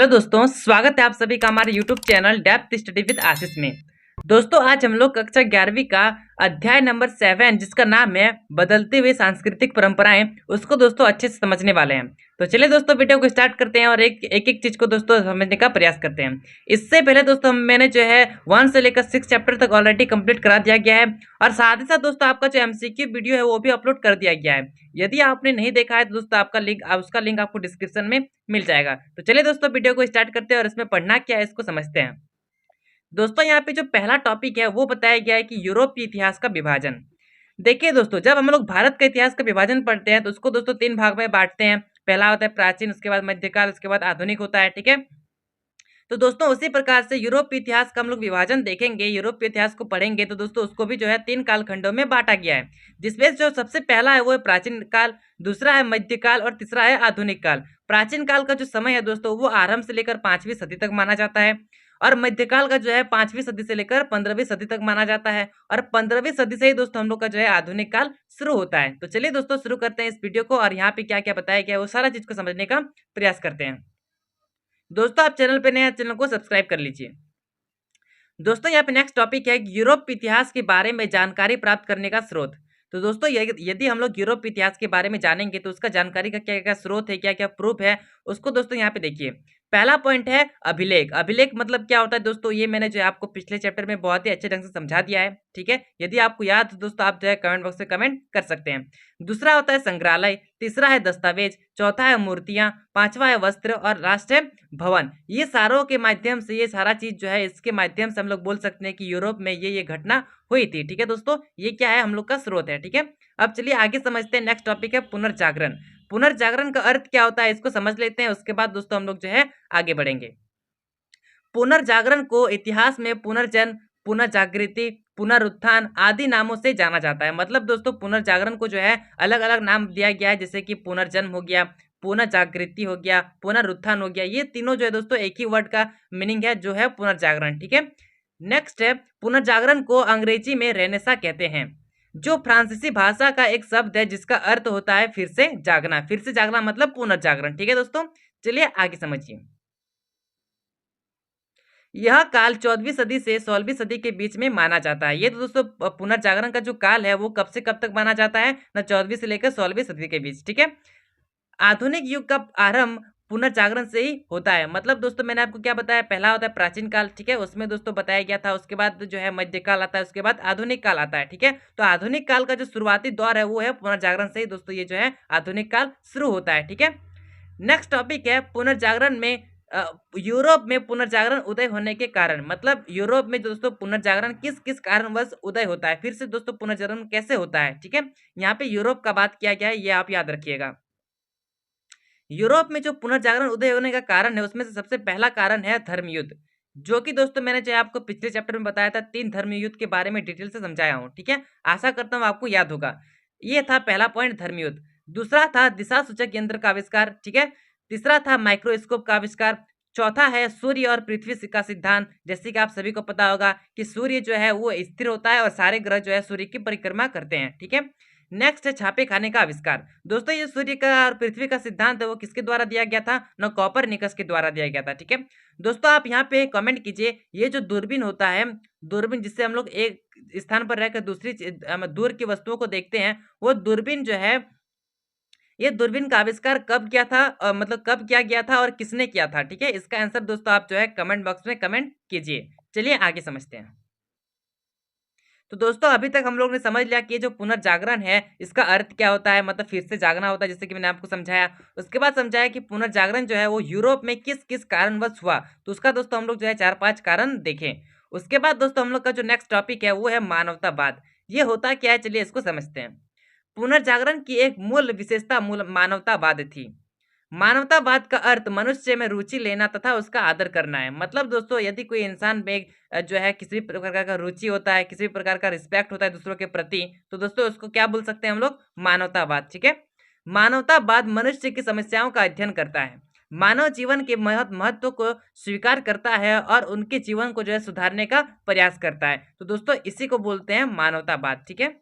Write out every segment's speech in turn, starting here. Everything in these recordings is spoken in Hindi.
हेलो दोस्तों, स्वागत है आप सभी का हमारे YouTube channel depth study with Ashish में। दोस्तों, आज हम लोग कक्षा 11वीं का अध्याय नंबर 7 जिसका नाम है बदलते हुए सांस्कृतिक परंपराएं, उसको दोस्तों अच्छे से समझने वाले हैं। तो चलिए दोस्तों, वीडियो को स्टार्ट करते हैं और एक चीज को दोस्तों समझने का प्रयास करते हैं। इससे पहले दोस्तों मैंने जो है 1 से लेकर 6 चैप्टर तक ऑलरेडी कंप्लीट करा दिया गया है और साथ ही साथ दोस्तों आपका जो एमसीक्यू वीडियो है वो भी अपलोड कर दिया गया है। यदि आपने नहीं देखा है तो दोस्तों उसका लिंक आपको डिस्क्रिप्शन में मिल जाएगा। तो चलिए दोस्तों, वीडियो को स्टार्ट करते हैं और इसमें पढ़ना क्या है इसको समझते हैं। दोस्तों, यहाँ पे जो पहला टॉपिक है वो बताया गया है कि यूरोपीय इतिहास का विभाजन। देखिए दोस्तों, जब हम लोग भारत का इतिहास का विभाजन पढ़ते हैं तो उसको दोस्तों 3 भाग में बांटते हैं। पहला होता है प्राचीन, उसके बाद मध्यकाल, उसके बाद आधुनिक होता है। ठीक है, तो दोस्तों उसी प्रकार से यूरोपीय इतिहास का हम लोग विभाजन देखेंगे, यूरोपीय इतिहास को पढ़ेंगे तो दोस्तों उसको भी जो है 3 कालखंडों में बांटा गया है, जिसमें जो सबसे पहला है वो है प्राचीन काल, दूसरा है मध्यकाल और तीसरा है आधुनिक काल। प्राचीन काल का जो समय है दोस्तों वो आरंभ से लेकर 5वीं सदी तक माना जाता है और मध्यकाल का जो है 5वीं सदी से लेकर 15वीं सदी तक माना जाता है और 15वीं सदी से ही दोस्तों हम लोग का जो है आधुनिक काल शुरू होता है। तो चलिए दोस्तों शुरू करते हैं इस वीडियो को और यहाँ पे क्या क्या बताया गया है वो सारा चीज को समझने का प्रयास करते हैं। दोस्तों, आप चैनल पे नए हैं, चैनल को सब्सक्राइब कर लीजिए। दोस्तों, यहाँ पे नेक्स्ट टॉपिक है यूरोप इतिहास के बारे में जानकारी प्राप्त करने का स्रोत। तो दोस्तों यदि हम लोग यूरोप इतिहास के बारे में जानेंगे तो उसका जानकारी का क्या क्या स्रोत है, क्या क्या प्रूफ है, उसको दोस्तों यहाँ पे देखिए। पहला पॉइंट है अभिलेख। अभिलेख मतलब क्या होता है दोस्तों, ये मैंने जो है आपको पिछले चैप्टर में बहुत ही अच्छे ढंग से समझा दिया है। ठीक है, यदि आपको याद हो दोस्तों आप जो है कमेंट बॉक्स में कमेंट कर सकते हैं। दूसरा होता है संग्रहालय, तीसरा है दस्तावेज, चौथा है मूर्तियां, पांचवा है वस्त्र और लास्ट है भवन। ये सारों के माध्यम से, ये सारा चीज जो है इसके माध्यम से हम लोग बोल सकते हैं कि यूरोप में ये घटना हुई थी। ठीक है दोस्तों, ये क्या है हम लोग का स्रोत है। ठीक है, अब चलिए आगे समझते हैं। नेक्स्ट टॉपिक है पुनर्जागरण। पुनर्जागरण का अर्थ क्या होता है इसको समझ लेते हैं, उसके बाद दोस्तों हम लोग जो है आगे बढ़ेंगे। पुनर्जागरण को इतिहास में पुनर्जन्म, पुनर्जागृति, पुनरुत्थान आदि नामों से जाना जाता है। मतलब दोस्तों पुनर्जागरण को जो है अलग अलग नाम दिया गया है, जैसे कि पुनर्जन्म हो गया, पुनर्जागृति हो गया, पुनरुत्थान हो गया। ये तीनों जो है दोस्तों एक ही वर्ड का मीनिंग है जो है पुनर्जागरण। ठीक है, नेक्स्ट है पुनर्जागरण को अंग्रेजी में रेनेसा कहते हैं, जो फ्रांसीसी भाषा का एक शब्द है जिसका अर्थ होता है फिर से जागना। फिर से जागना मतलब पुनर्जागरण। ठीक है दोस्तों, चलिए आगे समझिए। यह काल 14वीं सदी से 16वीं सदी के बीच में माना जाता है। ये तो दोस्तों पुनर्जागरण का जो काल है वो कब से कब तक माना जाता है ना, 14वीं से लेकर 16वीं सदी के बीच। ठीक है, आधुनिक युग का आरंभ पुनर्जागरण से ही होता है। मतलब दोस्तों मैंने आपको क्या बताया, पहला होता है प्राचीन काल। ठीक है, उसमें दोस्तों बताया गया था, उसके बाद जो है मध्यकाल आता है, उसके बाद आधुनिक काल आता है। ठीक है, तो आधुनिक काल का जो शुरुआती दौर है वो है पुनर्जागरण से ही दोस्तों ये जो है आधुनिक काल शुरू होता है। ठीक है, नेक्स्ट टॉपिक है पुनर्जागरण में यूरोप में पुनर्जागरण उदय होने के कारण। मतलब यूरोप में दोस्तों पुनर्जागरण किस किस कारणवश उदय होता है, फिर से दोस्तों पुनर्जागरण कैसे होता है। ठीक है, यहाँ पे यूरोप का बात किया गया है, ये आप याद रखिएगा। यूरोप में जो पुनर्जागरण उदय होने का कारण है उसमें से सबसे पहला कारण है धर्मयुद्ध, जो कि दोस्तों मैंने जो आपको पिछले चैप्टर में बताया था 3 धर्मयुद्ध के बारे में डिटेल से समझाया हूँ। ठीक है, आशा करता हूँ आपको याद होगा। ये था पहला पॉइंट धर्मयुद्ध। दूसरा था दिशा सूचक यंत्र का आविष्कार। ठीक है, तीसरा था माइक्रोस्कोप का आविष्कार। चौथा है सूर्य और पृथ्वी का सिद्धांत। जैसे कि आप सभी को पता होगा कि सूर्य जो है वो स्थिर होता है और सारे ग्रह जो है सूर्य की परिक्रमा करते हैं। ठीक है, नेक्स्ट है छापे खाने का आविष्कार। दोस्तों ये सूर्य का और पृथ्वी का सिद्धांत है वो किसके द्वारा दिया गया था ना, कॉपरनिकस के द्वारा दिया गया था। ठीक है दोस्तों, आप यहाँ पे कमेंट कीजिए, ये जो दूरबीन होता है, दूरबीन जिससे हम लोग एक स्थान पर रहकर दूसरी दूर की वस्तुओं को देखते हैं, वो दूरबीन जो है, ये दूरबीन का आविष्कार कब किया था, मतलब कब किया गया था और किसने किया था। ठीक है, इसका आंसर दोस्तों आप जो है कमेंट बॉक्स में कमेंट कीजिए। चलिए आगे समझते हैं। तो दोस्तों अभी तक हम लोग ने समझ लिया कि जो पुनर्जागरण है इसका अर्थ क्या होता है, मतलब फिर से जागना होता है, जैसे कि मैंने आपको समझाया। उसके बाद समझाया कि पुनर्जागरण जो है वो यूरोप में किस किस कारणवश हुआ, तो उसका दोस्तों हम लोग जो है 4-5 कारण देखें। उसके बाद दोस्तों हम लोग का जो नेक्स्ट टॉपिक है वो है मानवतावाद। ये होता क्या है, चलिए इसको समझते हैं। पुनर्जागरण की एक मूल विशेषता मूल मानवतावाद थी। मानवतावाद का अर्थ मनुष्य में रुचि लेना तथा उसका आदर करना है। मतलब दोस्तों यदि कोई इंसान में जो है किसी भी प्रकार का रुचि होता है, किसी भी प्रकार का रिस्पेक्ट होता है दूसरों के प्रति, तो दोस्तों उसको क्या बोल सकते हैं हम लोग, मानवतावाद। ठीक है, मानवतावाद मनुष्य की समस्याओं का अध्ययन करता है, मानव जीवन के महत्व को स्वीकार करता है और उनके जीवन को जो है सुधारने का प्रयास करता है। तो दोस्तों इसी को बोलते हैं मानवतावाद। ठीक है,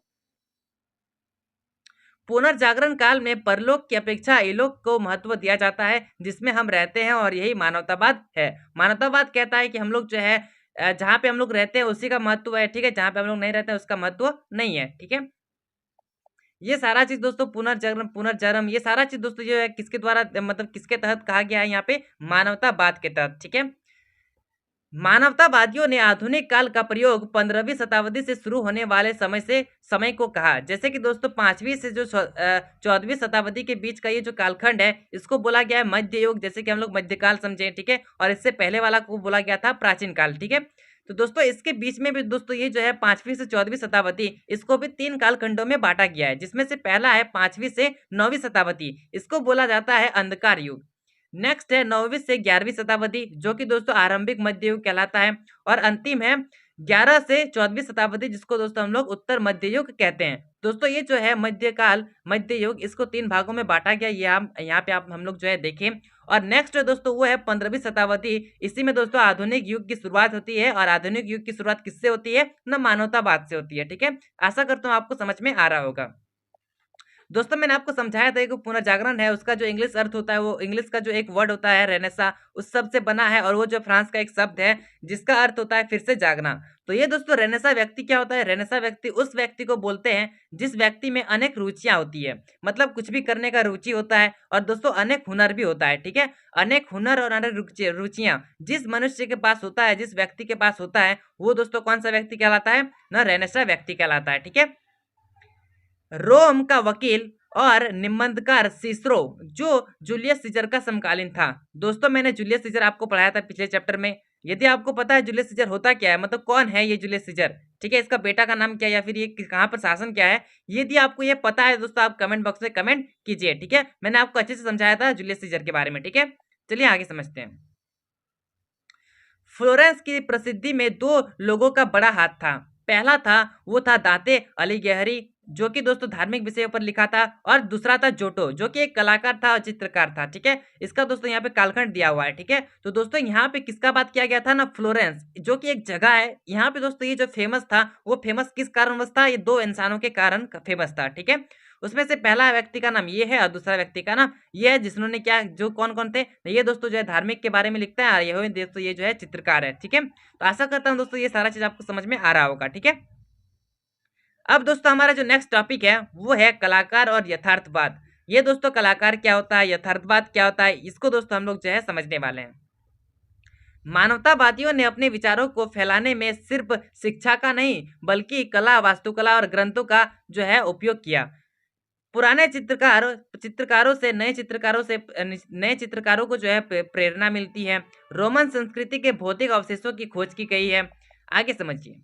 पुनर्जागरण काल में परलोक की अपेक्षा इलोक को महत्व दिया जाता है, जिसमें हम रहते हैं, और यही मानवतावाद है। मानवतावाद कहता है कि हम लोग जो है जहाँ पे हम लोग रहते हैं उसी का महत्व है, ठीक है, जहाँ पे हम लोग नहीं रहते हैं उसका महत्व नहीं है, ठीक है। ये सारा चीज दोस्तों पुनर्जागरण पुनर्जन्म ये सारा चीज दोस्तों जो है किसके द्वारा मतलब किसके तहत कहा गया है यहाँ पे, मानवतावाद के तहत, ठीक है। मानवतावादियों ने आधुनिक काल का प्रयोग 15वीं शताब्दी से शुरू होने वाले समय को कहा। जैसे कि दोस्तों 5वीं से जो 14वीं शताब्दी के बीच का ये जो कालखंड है इसको बोला गया है मध्य युग, जैसे कि हम लोग मध्यकाल समझे, ठीक है। और इससे पहले वाला को बोला गया था प्राचीन काल, ठीक है। तो दोस्तों इसके बीच में भी दोस्तों ये जो है 5वीं से 14वीं शताब्दी, इसको भी 3 कालखंडों में बांटा गया है, जिसमें से पहला है 5वीं से 9वीं शताब्दी, इसको बोला जाता है अंधकार युग। नेक्स्ट है 9वीं से 11वीं शताब्दी, जो कि दोस्तों आरंभिक मध्य युग कहलाता है। और अंतिम है 11 से 14वीं शताब्दी, जिसको दोस्तों हम लोग उत्तर मध्य युग कहते हैं। दोस्तों ये जो है मध्यकाल मध्य युग, इसको 3 भागों में बांटा गया, ये हम यहाँ पे आप हम लोग जो है देखें। और नेक्स्ट है दोस्तों वो है 15वीं शताब्दी। इसी में दोस्तों आधुनिक युग की शुरुआत होती है, और आधुनिक युग की शुरुआत किससे होती है, न मानवतावाद से होती है, ठीक है। आशा करता हूँ आपको समझ में आ रहा होगा। दोस्तों मैंने आपको समझाया था कि पुनर्जागरण है, उसका जो इंग्लिश अर्थ होता है, वो इंग्लिश का जो एक वर्ड होता है रेनेसा, उस शब्द से बना है। और वो जो फ्रांस का एक शब्द है जिसका अर्थ होता है फिर से जागना। तो ये दोस्तों रेनेसा व्यक्ति क्या होता है, रेनेसा व्यक्ति उस व्यक्ति को बोलते हैं जिस व्यक्ति में अनेक रुचियां होती है, मतलब कुछ भी करने का रुचि होता है। और दोस्तों अनेक हुनर भी होता है, ठीक है। अनेक हुनर और अनेक रुचियां जिस मनुष्य के पास होता है, जिस व्यक्ति के पास होता है, वो दोस्तों कौन सा व्यक्ति कहलाता है, ना रेनेसा व्यक्ति कहलाता है, ठीक है। रोम का वकील और निबंधकार सिसरो, जो जूलियस सीजर का समकालीन था। दोस्तों मैंने जूलियस सीजर आपको पढ़ाया था पिछले चैप्टर में। यदि आपको पता है जूलियस सीजर होता क्या है, मतलब कौन है ये जूलियस सीजर, ठीक है, इसका बेटा का नाम क्या है, या फिर ये कहाँ पर शासन क्या है, यदि आपको ये पता है दोस्तों आप कमेंट बॉक्स में कमेंट कीजिए, ठीक है। मैंने आपको अच्छे से समझाया था जूलियस सीजर के बारे में, ठीक है। चलिए आगे समझते हैं। फ्लोरेंस की प्रसिद्धि में 2 लोगों का बड़ा हाथ था। पहला था वो था दांते अलिगेहरी, जो कि दोस्तों धार्मिक विषयों पर लिखा था। और दूसरा था जोटो, जो कि एक कलाकार था और चित्रकार था, ठीक है। इसका दोस्तों यहाँ पे कालखंड दिया हुआ है, ठीक है। तो दोस्तों यहाँ पे किसका बात किया गया था ना, फ्लोरेंस, जो कि एक जगह है। यहाँ पे दोस्तों ये जो फेमस था, वो फेमस किस कारणवश था, ये 2 इंसानों के कारण फेमस था, ठीक है। उसमें से पहला व्यक्ति का नाम ये है और दूसरा व्यक्ति का नाम ये है, जिन्होंने क्या, जो कौन कौन थे, ये दोस्तों जो है धार्मिक के बारे में लिखता है, और ये दोस्तों ये जो है चित्रकार है, ठीक है। तो आशा करता हूँ दोस्तों ये सारा चीज आपको समझ में आ रहा होगा, ठीक है। अब दोस्तों हमारा जो नेक्स्ट टॉपिक है वो है कलाकार और यथार्थवाद। ये दोस्तों कलाकार क्या होता है, यथार्थवाद क्या होता है, इसको दोस्तों हम लोग जो है समझने वाले हैं। मानवतावादियों ने अपने विचारों को फैलाने में सिर्फ शिक्षा का नहीं, बल्कि कला, वास्तुकला और ग्रंथों का जो है उपयोग किया। पुराने चित्रकारों से नए चित्रकारों को जो है प्रेरणा मिलती है। रोमन संस्कृति के भौतिक अवशेषों की खोज की गई है। आगे समझिए।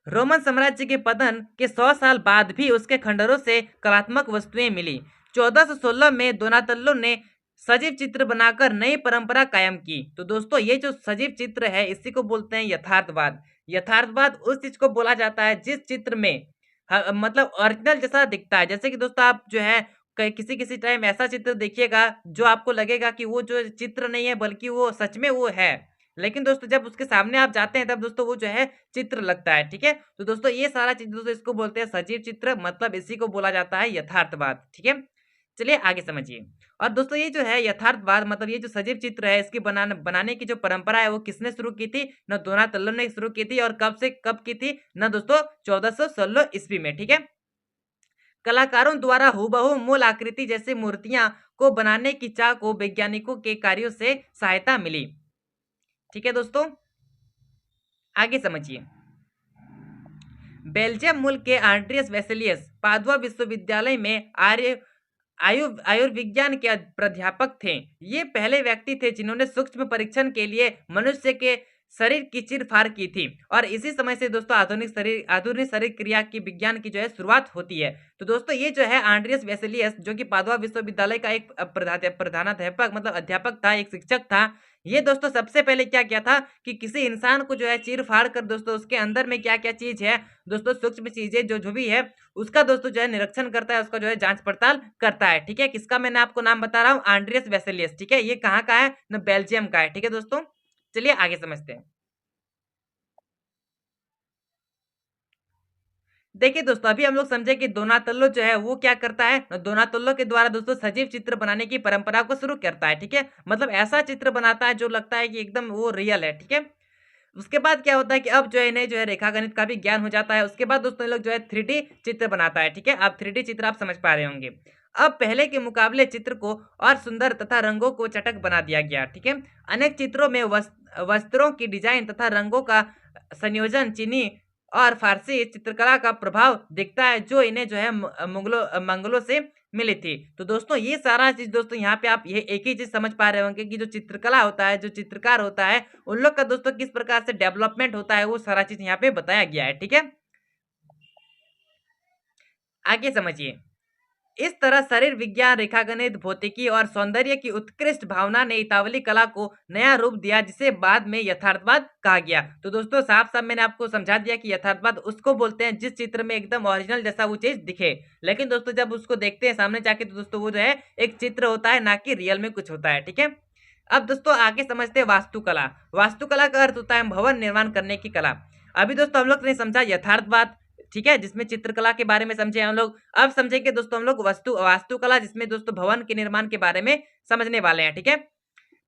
रोमन साम्राज्य के पतन के 100 साल बाद भी उसके खंडरों से कलात्मक वस्तुएं मिली। 1416 में दोनातल्लो ने सजीव चित्र बनाकर नई परंपरा कायम की। तो दोस्तों ये जो सजीव चित्र है इसी को बोलते हैं यथार्थवाद। यथार्थवाद उस चीज को बोला जाता है जिस चित्र में मतलब ओरिजिनल जैसा दिखता है। जैसे कि दोस्तों आप जो है किसी किसी टाइम ऐसा चित्र देखिएगा जो आपको लगेगा कि वो जो चित्र नहीं है बल्कि वो सच में वो है, लेकिन दोस्तों जब उसके सामने आप जाते हैं तब दोस्तों वो जो है चित्र लगता है, ठीक है। तो दोस्तों ये सारा चीज दोस्तों इसको बोलते हैं सजीव चित्र, मतलब इसी को बोला जाता है यथार्थवाद, ठीक है। चलिए आगे समझिए। और दोस्तों ये जो है यथार्थवाद मतलब ये जो सजीव चित्र है इसकी बनाने की जो परंपरा है वो किसने शुरू की थी, न दोनातल्लो ने शुरू की थी। और कब से कब की थी, न दोस्तों 1416 ईस्वी में, ठीक है। कलाकारों द्वारा हूबहू मूल आकृति जैसी मूर्तियां को बनाने की चाह को वैज्ञानिकों के कार्यों से सहायता मिली, ठीक है। आगे समझिए। बेल्जियम मूल के आंड्रियस वेसेलियस पादुआ विश्वविद्यालय में आयुर्विज्ञान के प्राध्यापक थे। ये पहले व्यक्ति थे जिन्होंने सूक्ष्म परीक्षण के लिए मनुष्य के शरीर की चीरफाड़ की थी। और इसी समय से दोस्तों आधुनिक शरीर क्रिया की विज्ञान की जो है शुरुआत होती है। तो दोस्तों ये जो है आंड्रियस वेसेलियस जो कि पादुआ विश्वविद्यालय का एक प्रधानाध्यापक मतलब अध्यापक था, एक शिक्षक था। ये दोस्तों सबसे पहले क्या किया था कि किसी इंसान को जो है चीर फाड़ कर दोस्तों उसके अंदर में क्या क्या चीज है दोस्तों, सूक्ष्म चीजें जो जो भी है उसका दोस्तों जो है निरीक्षण करता है, उसका जो है जांच पड़ताल करता है, ठीक है। किसका मैंने आपको नाम बता रहा हूँ, आंड्रियस वेसेलियस, ठीक है। ये कहाँ का है, न बेल्जियम का है, ठीक है दोस्तों। चलिए आगे समझते हैं। देखिए दोस्तों, अभी हम लोग समझे कि दोनातल्लो जो है वो क्या करता है, दोनातल्लो के द्वारा दोस्तों सजीव चित्र बनाने की परंपरा को शुरू करता है, ठीक है। मतलब ऐसा चित्र बनाता है जो लगता है कि एकदम वो रियल है, ठीक है। उसके बाद क्या होता है कि अब जो है इन्हें जो है रेखा गणित का भी ज्ञान हो जाता है। उसके बाद दोस्तों ये लोग जो है 3D चित्र बनाता है, ठीक है। अब 3D चित्र आप समझ पा रहे होंगे। अब पहले के मुकाबले चित्र को और सुंदर तथा रंगों को चटक बना दिया गया, ठीक है। अनेक चित्रों में वस्त्रों की डिजाइन तथा रंगों का संयोजन चीनी और फारसी चित्रकला का प्रभाव दिखता है, जो इन्हें जो है मंगलों से मिली थी। तो दोस्तों ये सारा चीज दोस्तों यहाँ पे आप ये एक ही चीज समझ पा रहे होंगे कि जो चित्रकला होता है, जो चित्रकार होता है, उन लोग का दोस्तों किस प्रकार से डेवलपमेंट होता है, वो सारा चीज यहाँ पे बताया गया है, ठीक है। आगे समझिए। इस तरह शरीर विज्ञान, रेखागणित, भौतिकी और सौंदर्य की उत्कृष्ट भावना ने इतावली कला को नया रूप दिया, जिसे बाद में यथार्थवाद कहा गया। तो दोस्तों साफ साफ मैंने आपको समझा दिया कि यथार्थवाद उसको बोलते हैं जिस चित्र में एकदम ओरिजिनल जैसा वो चीज दिखे। लेकिन दोस्तों जब उसको देखते हैं सामने जाके तो दोस्तों वो जो है एक चित्र होता है, ना कि रियल में कुछ होता है, ठीक है। अब दोस्तों आगे समझते हैं वास्तुकला। वास्तुकला का अर्थ होता है भवन निर्माण करने की कला। अभी दोस्तों हम लोग ने समझा यथार्थवाद, ठीक है, जिसमें चित्रकला के बारे में समझे हम लोग। अब समझेंगे दोस्तों हम लोग वास्तुकला, जिसमें दोस्तों भवन के निर्माण के बारे में समझने वाले हैं, ठीक है।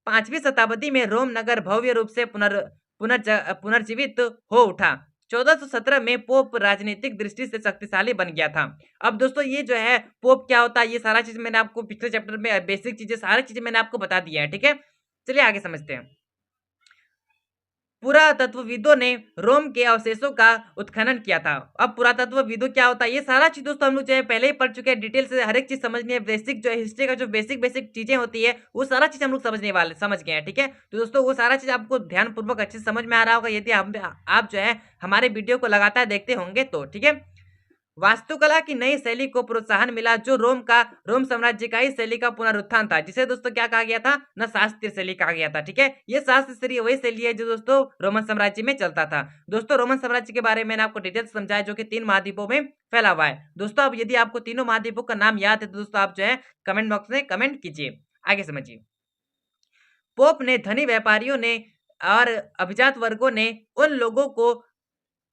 5वीं शताब्दी में रोम नगर भव्य रूप से पुनर्जीवित हो उठा। 1417 में पोप राजनीतिक दृष्टि से शक्तिशाली बन गया था। अब दोस्तों ये जो है पोप क्या होता है, ये सारा चीज मैंने आपको पिछले चैप्टर में बेसिक चीजें सारी चीजें मैंने आपको बता दिया है, ठीक है। चलिए आगे समझते हैं। पुरातत्वविदों ने रोम के अवशेषों का उत्खनन किया था। अब पुरातत्वविदों क्या होता है, ये सारा चीज दोस्तों हम लोग जो है पहले ही पढ़ चुके हैं। डिटेल से हर एक चीज समझनी है। बेसिक जो है हिस्ट्री का जो बेसिक बेसिक चीजें होती है वो सारा चीज हम लोग समझ गए हैं, ठीक है। तो दोस्तों वो सारा चीज आपको ध्यानपूर्वक अच्छे से समझ में आ रहा होगा यदि आप जो है हमारे वीडियो को लगातार देखते होंगे तो, ठीक है। वास्तुकला की नई शैली को प्रोत्साहन मिला, जो रोम साम्राज्य का ही शैली का पुनरुत्थान था, जिसे दोस्तों क्या कहा गया था ना, शास्त्रीय शैली कहा गया था, ठीक है। ये शास्त्रीय वही शैली है जो दोस्तों रोमन साम्राज्य में चलता था। दोस्तों रोमन साम्राज्य के बारे में मैंने आपको डिटेल समझाया, जो कि 3 महाद्वीपों में फैला हुआ है। दोस्तों अब यदि आपको तीनों महाद्वीपों का नाम याद है तो दोस्तों आप जो है कमेंट बॉक्स में कमेंट कीजिए। आगे समझिए। पोप ने धनी व्यापारियों ने और अभिजात वर्गों ने उन लोगों को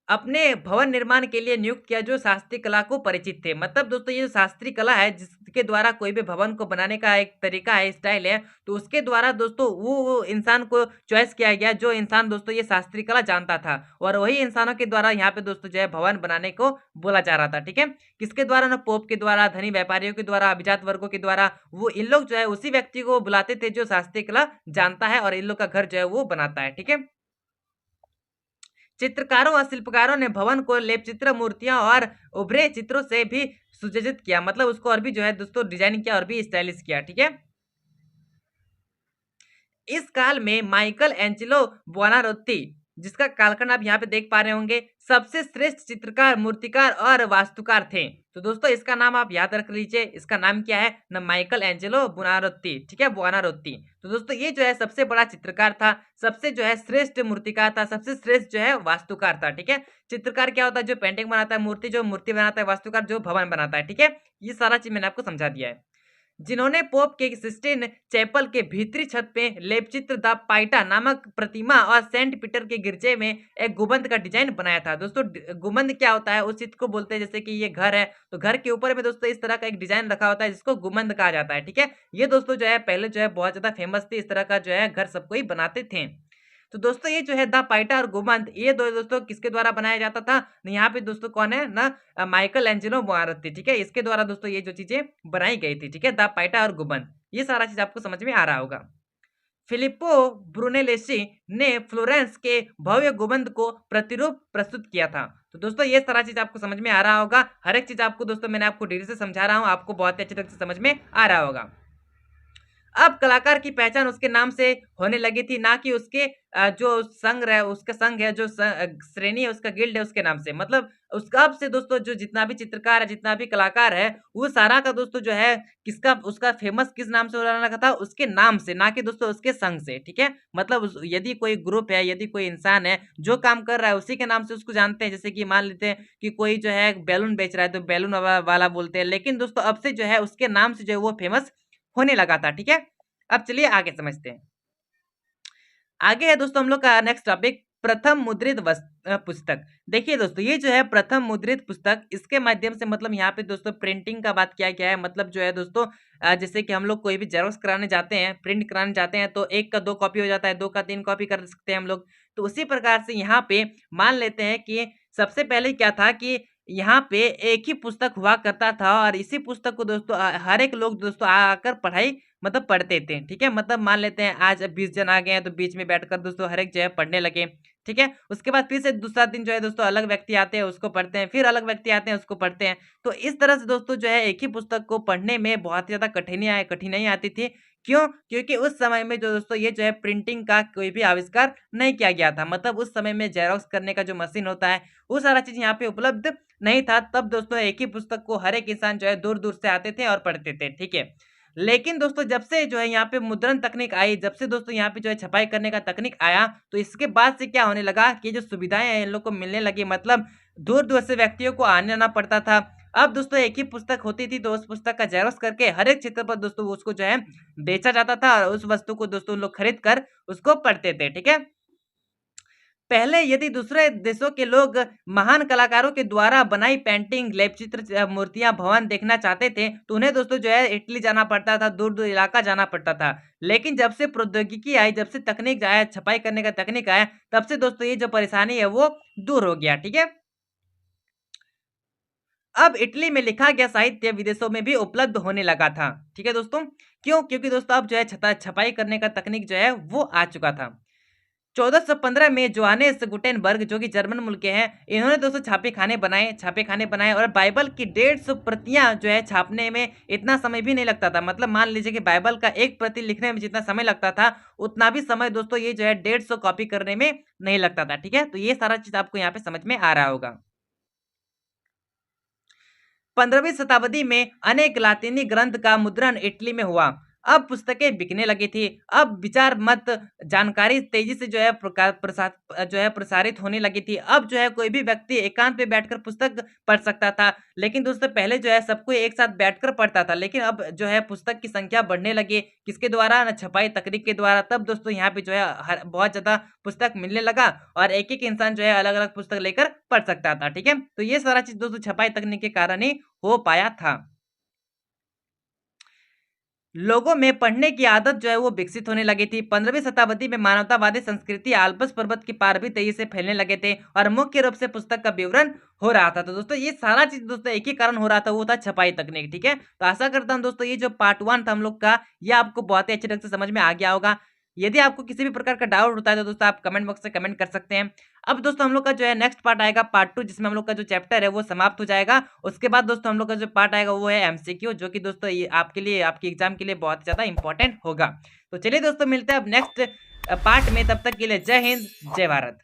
अपने भवन निर्माण के लिए नियुक्त किया जो शास्त्रीय कला को परिचित थे। मतलब दोस्तों ये जो शास्त्रीय कला है जिसके द्वारा कोई भी भवन को बनाने का एक तरीका है, स्टाइल है, तो उसके द्वारा दोस्तों वो इंसान को चॉइस किया गया जो इंसान दोस्तों ये शास्त्रीय कला जानता था, और वही इंसानों के द्वारा यहाँ पे दोस्तों जो है भवन बनाने को बोला जा रहा था, ठीक है। किसके द्वारा ना, पोप के द्वारा, धनी व्यापारियों के द्वारा, अभिजात वर्गों के द्वारा। वो इन लोग जो है उसी व्यक्ति को बुलाते थे जो शास्त्रीय कला जानता है और इन लोग का घर जो है वो बनाता है, ठीक है। चित्रकारों और शिल्पकारों ने भवन को लेपचित्र, मूर्तियां और उभरे चित्रों से भी सुसज्जित किया। मतलब उसको और भी जो है दोस्तों डिजाइन किया और भी स्टाइलिश किया, ठीक है। इस काल में माइकल एंजेलो बुओनारोत्ती, जिसका कालखंड आप यहाँ पे देख पा रहे होंगे, सबसे श्रेष्ठ चित्रकार, मूर्तिकार और वास्तुकार थे। तो दोस्तों इसका नाम आप याद रख लीजिए, इसका नाम क्या है ना, माइकल एंजेलो बुओनारोत्ती, ठीक है, बुओनारोत्ती। तो दोस्तों ये जो है सबसे बड़ा चित्रकार था, सबसे जो है श्रेष्ठ मूर्तिकार था, सबसे श्रेष्ठ जो है वास्तुकार था, ठीक है। चित्रकार क्या होता है, जो पेंटिंग बनाता है, मूर्ति जो मूर्ति बनाता है, वास्तुकार जो भवन बनाता है, ठीक है। ये सारा चीज मैंने आपको समझा दिया है। जिन्होंने पोप के सिस्टीन चैपल के भीतरी छत पे लेपचित्र द पाइटा नामक प्रतिमा और सेंट पीटर के गिरजे में एक गुंबद का डिजाइन बनाया था। दोस्तों गुंबद क्या होता है, उस चित्र को बोलते हैं, जैसे कि ये घर है तो घर के ऊपर में दोस्तों इस तरह का एक डिजाइन रखा होता है जिसको गुंबद कहा जाता है, ठीक है। ये दोस्तों जो है पहले जो है बहुत ज्यादा फेमस थी, इस तरह का जो है घर सबको ही बनाते थे। तो दोस्तों ये जो है द पाइटा और गुंबद, ये दो दोस्तों किसके द्वारा बनाया जाता था, यहाँ पे दोस्तों कौन है ना, माइकल एंजेलो बुओनारोत्ती, ठीक है। इसके द्वारा दोस्तों ये जो चीजें बनाई गई थी, ठीक है, द पाइटा और गुंबद, ये सारा चीज आपको समझ में आ रहा होगा। फिलिप्पो ब्रूनेलेसी ने फ्लोरेंस के भव्य गुंबद को प्रतिरूप प्रस्तुत किया था। तो दोस्तों ये सारा चीज आपको समझ में आ रहा होगा। हर एक चीज आपको दोस्तों मैंने आपको डिटेल से समझा रहा हूँ, आपको बहुत ही अच्छे ढंग से समझ में आ रहा होगा। अब कलाकार की पहचान उसके नाम से होने लगी थी, ना कि उसके जो संघ है, उसका संघ है, जो श्रेणी है, उसका गिल्ड है, उसके नाम से। मतलब उसका अब से दोस्तों जो जितना भी चित्रकार है, जितना भी कलाकार है, वो सारा का दोस्तों जो है किसका, उसका फेमस किस नाम से हो रहा था, उसके नाम से, ना कि दोस्तों उसके संघ से, ठीक है। मतलब यदि कोई ग्रुप है, यदि कोई इंसान है जो काम कर रहा है उसी के नाम से उसको जानते हैं। जैसे कि मान लेते हैं कि कोई जो है बैलून बेच रहा है तो बैलून वाला बोलते हैं, लेकिन दोस्तों अब से जो है उसके नाम से जो है वो फेमस होने लगा था, ठीक है। अब चलिए आगे समझते हैं। आगे है दोस्तों हम लोग का नेक्स्ट टॉपिक, प्रथम मुद्रित पुस्तक। देखिए दोस्तों, ये जो है प्रथम मुद्रित पुस्तक, इसके माध्यम से मतलब यहाँ पे दोस्तों प्रिंटिंग का बात किया गया है। मतलब जो है दोस्तों जैसे कि हम लोग कोई भी जेरोक्स कराने जाते हैं, प्रिंट कराने जाते हैं, तो 1 का 2 कॉपी हो जाता है, 2 का 3 कॉपी कर सकते हैं हम लोग। तो उसी प्रकार से यहाँ पे मान लेते हैं कि सबसे पहले क्या था कि यहाँ पे एक ही पुस्तक हुआ करता था और इसी पुस्तक को दोस्तों हर एक लोग दोस्तों आकर पढ़ाई मतलब पढ़ते थे, ठीक है? मतलब मान लेते हैं आज 20 जन आ गए हैं, तो बीच में बैठकर दोस्तों हर एक जो है पढ़ने लगे, ठीक है? उसके बाद फिर से दूसरा दिन जो है दोस्तों अलग व्यक्ति आते हैं, उसको पढ़ते हैं, फिर अलग व्यक्ति आते हैं, उसको पढ़ते हैं। तो इस तरह से दोस्तों जो है एक ही पुस्तक को पढ़ने में बहुत ही ज़्यादा कठिनाई आती थी। क्यों? क्योंकि उस समय में जो दोस्तों ये जो है प्रिंटिंग का कोई भी आविष्कार नहीं किया गया था। मतलब उस समय में ज़ेरॉक्स करने का जो मशीन होता है, वो सारा चीज़ यहाँ पे उपलब्ध नहीं था। तब दोस्तों एक ही पुस्तक को हर एक इंसान जो है दूर-दूर से आते थे और पढ़ते थे, ठीक है? लेकिन दोस्तों जब से जो है यहाँ पे मुद्रण तकनीक आई, जब से दोस्तों यहाँ पे जो है छपाई करने का तकनीक आया, तो इसके बाद से क्या होने लगा कि जो सुविधाएँ हैं इन लोग को मिलने लगी। मतलब दूर-दूर से व्यक्तियों को आना पड़ता था। अब दोस्तों एक ही पुस्तक होती थी, तो उस पुस्तक का ज़ेरॉक्स करके हर एक क्षेत्र पर दोस्तों उसको जो है बेचा जाता था और उस वस्तु को दोस्तों लोग खरीद कर उसको पढ़ते थे, ठीक है? पहले यदि दूसरे देशों के लोग महान कलाकारों के द्वारा बनाई पेंटिंग, लेप चित्र, मूर्तियाँ, भवन देखना चाहते थे, तो उन्हें दोस्तों जो है इटली जाना पड़ता था, दूर-दूर इलाका जाना पड़ता था। लेकिन जब से प्रौद्योगिकी आई, जब से तकनीक आया, छपाई करने का तकनीक आया, तब से दोस्तों ये जो परेशानी है वो दूर हो गया, ठीक है? अब इटली में लिखा गया साहित्य विदेशों में भी उपलब्ध होने लगा था, ठीक है दोस्तों? क्यों? क्योंकि दोस्तों अब जो है छपाई करने का तकनीक जो है वो आ चुका था। 1415 में जोहानेस गुटेनबर्ग जो कि जर्मन मुल्क के हैं, इन्होंने दोस्तों छापे खाने बनाए और बाइबल की 150 प्रतियां जो है छापने में इतना समय भी नहीं लगता था। मतलब मान लीजिए कि बाइबल का एक प्रति लिखने में जितना समय लगता था, उतना भी समय दोस्तों ये जो है 150 कॉपी करने में नहीं लगता था, ठीक है? तो ये सारा चीज़ आपको यहाँ पे समझ में आ रहा होगा। 15वीं शताब्दी में अनेक लातीनी ग्रंथ का मुद्रण इटली में हुआ। अब पुस्तकें बिकने लगी थी। अब विचार मत जानकारी तेजी से जो है प्रसारित होने लगी थी। अब जो है कोई भी व्यक्ति एकांत में बैठकर पुस्तक पढ़ सकता था। लेकिन दोस्तों पहले जो है सब कोई एक साथ बैठकर पढ़ता था। लेकिन अब जो है पुस्तक की संख्या बढ़ने लगी। किसके द्वारा? ना छपाई तकनीक के द्वारा। तब दोस्तों यहाँ पे जो है बहुत ज़्यादा पुस्तक मिलने लगा और एक-एक इंसान जो है अलग-अलग पुस्तक लेकर पढ़ सकता था। ठीक है? तो ये सारा चीज़ दोस्तों छपाई तकनीक के कारण ही हो पाया था। लोगों में पढ़ने की आदत जो है वो विकसित होने लगी थी। 15वीं शताब्दी में मानवतावादी संस्कृति आल्प्स पर्वत के पार भी तेजी से फैलने लगे थे और मुख्य रूप से पुस्तक का विवरण हो रहा था। तो दोस्तों ये सारा चीज़ दोस्तों एक ही कारण हो रहा था, वो था छपाई तकनीक, ठीक है? तो आशा करता हूँ दोस्तों ये जो पार्ट 1 था हम लोग का, ये आपको बहुत ही अच्छे ढंग से समझ में आ गया होगा। यदि आपको किसी भी प्रकार का डाउट होता है तो दोस्तों आप कमेंट बॉक्स से कमेंट कर सकते हैं। अब दोस्तों हम लोग का जो है नेक्स्ट पार्ट आएगा पार्ट 2, जिसमें हम लोग का जो चैप्टर है वो समाप्त हो जाएगा। उसके बाद दोस्तों हम लोग का जो पार्ट आएगा वो है एमसीक्यू, जो कि दोस्तों ये आपके लिए आपके एग्जाम के लिए बहुत ज़्यादा इंपॉर्टेंट होगा। तो चलिए दोस्तों मिलते हैं अब नेक्स्ट पार्ट में, तब तक के लिए जय हिंद, जय भारत।